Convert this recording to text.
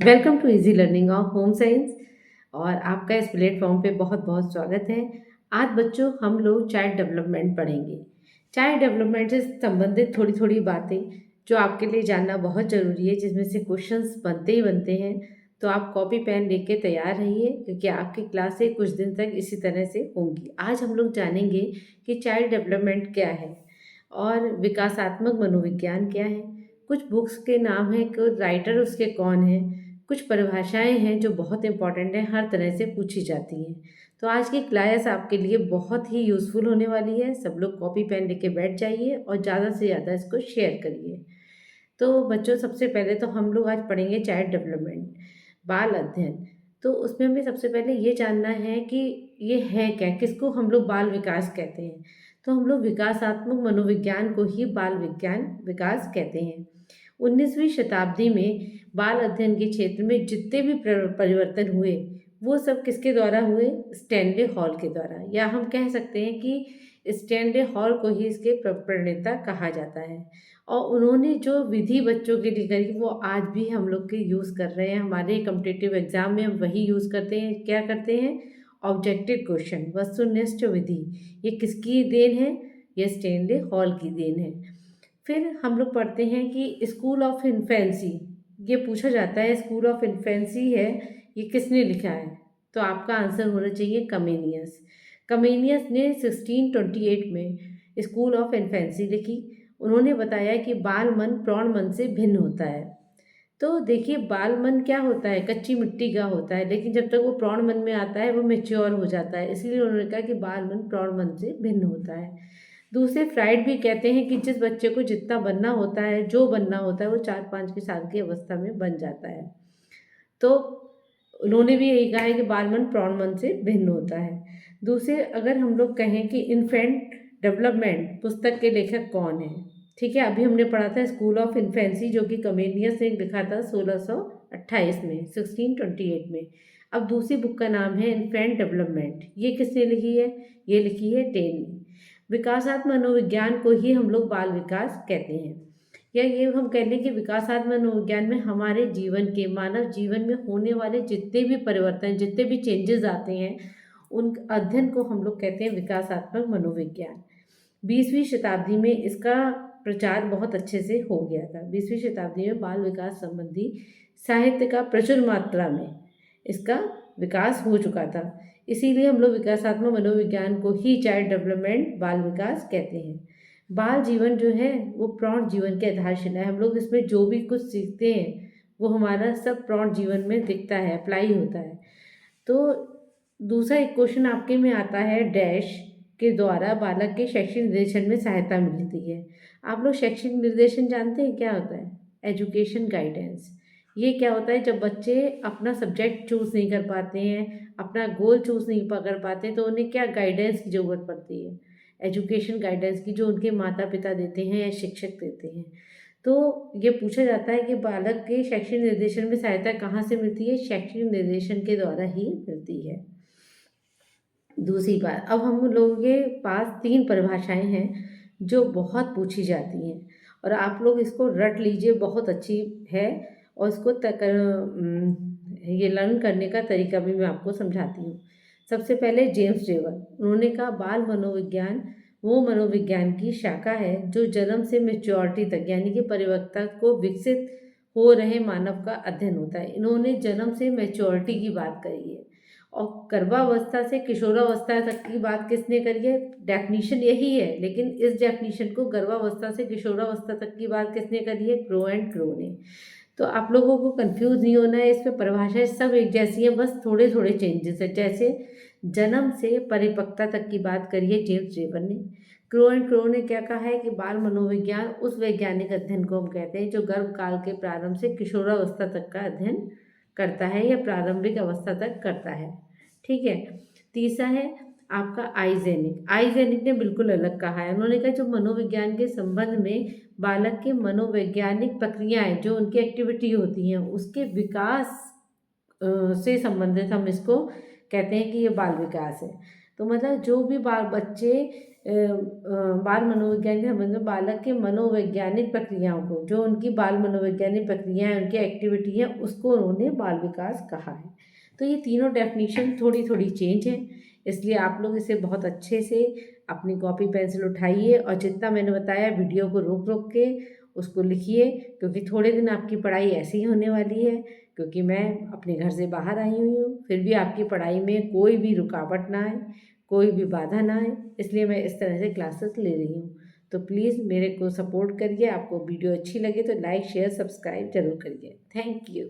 Welcome to easy learning of home science. और आपका इस प्लेटफॉर्म पे बहुत बहुत स्वागत है। आज बच्चों हम लोग चाइल्ड डेवलपमेंट पढ़ेंगे। चाइल्ड डेवलपमेंट से संबंधित थोड़ी थोड़ी बातें जो आपके लिए जानना बहुत ज़रूरी है, जिसमें से क्वेश्चंस बनते ही बनते हैं। तो आप कॉपी पेन लेके तैयार रहिए, क्योंकि आपकी क्लासें कुछ दिन तक इसी तरह से होंगी। आज हम लोग जानेंगे कि चाइल्ड डेवलपमेंट क्या है और विकासात्मक मनोविज्ञान क्या है। कुछ बुक्स के नाम हैं, कुछ राइटर उसके कौन हैं, कुछ परिभाषाएं हैं जो बहुत इंपॉर्टेंट हैं, हर तरह से पूछी जाती हैं। तो आज की क्लास आपके लिए बहुत ही यूज़फुल होने वाली है। सब लोग कॉपी पेन लेके बैठ जाइए और ज़्यादा से ज़्यादा इसको शेयर करिए। तो बच्चों, सबसे पहले तो हम लोग आज पढ़ेंगे चाइल्ड डेवलपमेंट, बाल अध्ययन। तो उसमें हमें सबसे पहले ये जानना है कि ये है क्या, किसको हम लोग बाल विकास कहते हैं। तो हम लोग विकासात्मक मनोविज्ञान को ही बाल विज्ञान विकास कहते हैं। 19वीं शताब्दी में बाल अध्ययन के क्षेत्र में जितने भी परिवर्तन हुए, वो सब किसके द्वारा हुए? स्टैनले हॉल के द्वारा, या हम कह सकते हैं कि स्टैनले हॉल को ही इसके प्रणेता कहा जाता है। और उन्होंने जो विधि बच्चों के लिए करी, वो आज भी हम लोग के यूज़ कर रहे हैं। हमारे कम्पिटिटिव एग्जाम में हम वही यूज़ करते हैं। क्या करते हैं? ऑब्जेक्टिव क्वेश्चन, वस्तुनिष्ठ विधि। ये किसकी देन है? ये स्टैनले हॉल की देन है। फिर हम लोग पढ़ते हैं कि स्कूल ऑफ इन्फेंसी, ये पूछा जाता है स्कूल ऑफ इन्फेंसी है, ये किसने लिखा है? तो आपका आंसर होना चाहिए कमेनियस। कमेनियस ने 1628 में स्कूल ऑफ इन्फेंसी लिखी। उन्होंने बताया कि बाल मन प्रौढ़ मन से भिन्न होता है। तो देखिए, बाल मन क्या होता है? कच्ची मिट्टी का होता है, लेकिन जब तक वो प्रौढ़ मन में आता है वो मेच्योर हो जाता है। इसलिए उन्होंने कहा कि बाल मन प्रौढ़ मन से भिन्न होता है। दूसरे फ्राइड भी कहते हैं कि जिस बच्चे को जितना बनना होता है, जो बनना होता है, वो 4-5 के साल की अवस्था में बन जाता है। तो उन्होंने भी यही कहा है कि बाल मन प्रौढ़ मन से भिन्न होता है। दूसरे, अगर हम लोग कहें कि इन्फेंट डेवलपमेंट पुस्तक के लेखक कौन है? ठीक है, अभी हमने पढ़ा था स्कूल ऑफ इन्फेंसी, जो कि कमेनियस ने लिखा था 1628 में, 1628 में। अब दूसरी बुक का नाम है इन्फेंट डेवलपमेंट। ये किसने लिखी है? ये लिखी है टेन ने। विकासात्मक मनोविज्ञान को ही हम लोग बाल विकास कहते हैं। या ये हम कह लें कि विकासात्मक मनोविज्ञान में हमारे जीवन के, मानव जीवन में होने वाले जितने भी परिवर्तन, जितने भी चेंजेस आते हैं, उन अध्ययन को हम लोग कहते हैं विकासात्मक मनोविज्ञान। 20वीं शताब्दी में इसका प्रचार बहुत अच्छे से हो गया था। 20वीं शताब्दी में बाल विकास संबंधी साहित्य का प्रचुर मात्रा में इसका विकास हो चुका था। इसीलिए हम लोग विकासात्मक मनोविज्ञान को ही चाइल्ड डेवलपमेंट, बाल विकास कहते हैं। बाल जीवन जो है वो प्रौढ़ जीवन की आधारशिला है। हम लोग इसमें जो भी कुछ सीखते हैं, वो हमारा सब प्रौढ़ जीवन में दिखता है, अप्लाई होता है। तो दूसरा एक क्वेश्चन आपके में आता है, डैश के द्वारा बालक के शैक्षिक निर्देशन में सहायता मिलती है। आप लोग शैक्षिक निर्देशन जानते हैं क्या होता है? Education guidance. ये क्या होता है? जब बच्चे अपना सब्जेक्ट चूज़ नहीं कर पाते हैं, अपना गोल चूज़ नहीं कर पाते, तो उन्हें क्या गाइडेंस की ज़रूरत पड़ती है? एजुकेशन गाइडेंस की, जो उनके माता पिता देते हैं या शिक्षक देते हैं। तो ये पूछा जाता है कि बालक के शैक्षिक निर्देशन में सहायता कहाँ से मिलती है? शैक्षिक निर्देशन के द्वारा ही मिलती है। दूसरी बात, अब हम लोगों के पास 3 परिभाषाएं हैं जो बहुत पूछी जाती हैं, और आप लोग इसको रट लीजिए, बहुत अच्छी है। और इसको ये लर्न करने का तरीका भी मैं आपको समझाती हूँ। सबसे पहले जेम्स जेवर, उन्होंने कहा बाल मनोविज्ञान वो मनोविज्ञान की शाखा है जो जन्म से मेच्योरिटी तक, यानी कि परिपक्वता को विकसित हो रहे मानव का अध्ययन होता है। इन्होंने जन्म से मेच्योरिटी की बात करी है। और गर्भावस्था से किशोरावस्था तक की बात किसने करी है? डेफिनीशन यही है, लेकिन इस डेफिनीशन को गर्भावस्था से किशोरावस्था तक की बात किसने करी है? क्रो एंड क्रो ने। तो आप लोगों को कंफ्यूज नहीं होना है, इसमें परिभाषाएं सब एक जैसी हैं, बस थोड़े थोड़े चेंजेस है। जैसे जन्म से परिपक्वता तक की बात करिए जेम्स जेवर ने। क्रो एंड क्रो ने क्या कहा है कि बाल मनोविज्ञान उस वैज्ञानिक अध्ययन को हम कहते हैं जो गर्भ काल के प्रारंभ से किशोरावस्था तक का अध्ययन करता है या प्रारंभिक अवस्था तक करता है। ठीक है। तीसरा है आपका आइजेनिक। आइजेनिक ने बिल्कुल अलग कहा है। उन्होंने कहा जो मनोविज्ञान के संबंध में बालक के मनोवैज्ञानिक प्रक्रियाएं, जो उनकी एक्टिविटी होती हैं, उसके विकास से संबंधित हम इसको कहते हैं कि ये बाल विकास है। तो मतलब जो भी बच्चे बाल मनोविज्ञान के संबंध में बालक के मनोवैज्ञानिक प्रक्रियाओं को, जो उनकी बाल मनोवैज्ञानिक प्रक्रियाएं, उनकी एक्टिविटी हैं, उसको उन्होंने बाल विकास कहा है। तो ये तीनों डेफिनेशन थोड़ी थोड़ी चेंज है, इसलिए आप लोग इसे बहुत अच्छे से अपनी कॉपी पेंसिल उठाइए और जितना मैंने बताया वीडियो को रोक रोक के उसको लिखिए, क्योंकि थोड़े दिन आपकी पढ़ाई ऐसी ही होने वाली है, क्योंकि मैं अपने घर से बाहर आई हुई हूँ। फिर भी आपकी पढ़ाई में कोई भी रुकावट ना आए, कोई भी बाधा ना आए, इसलिए मैं इस तरह से क्लासेस ले रही हूँ। तो प्लीज़ मेरे को सपोर्ट करिए। आपको वीडियो अच्छी लगे तो लाइक शेयर सब्सक्राइब जरूर करिए। Thank you.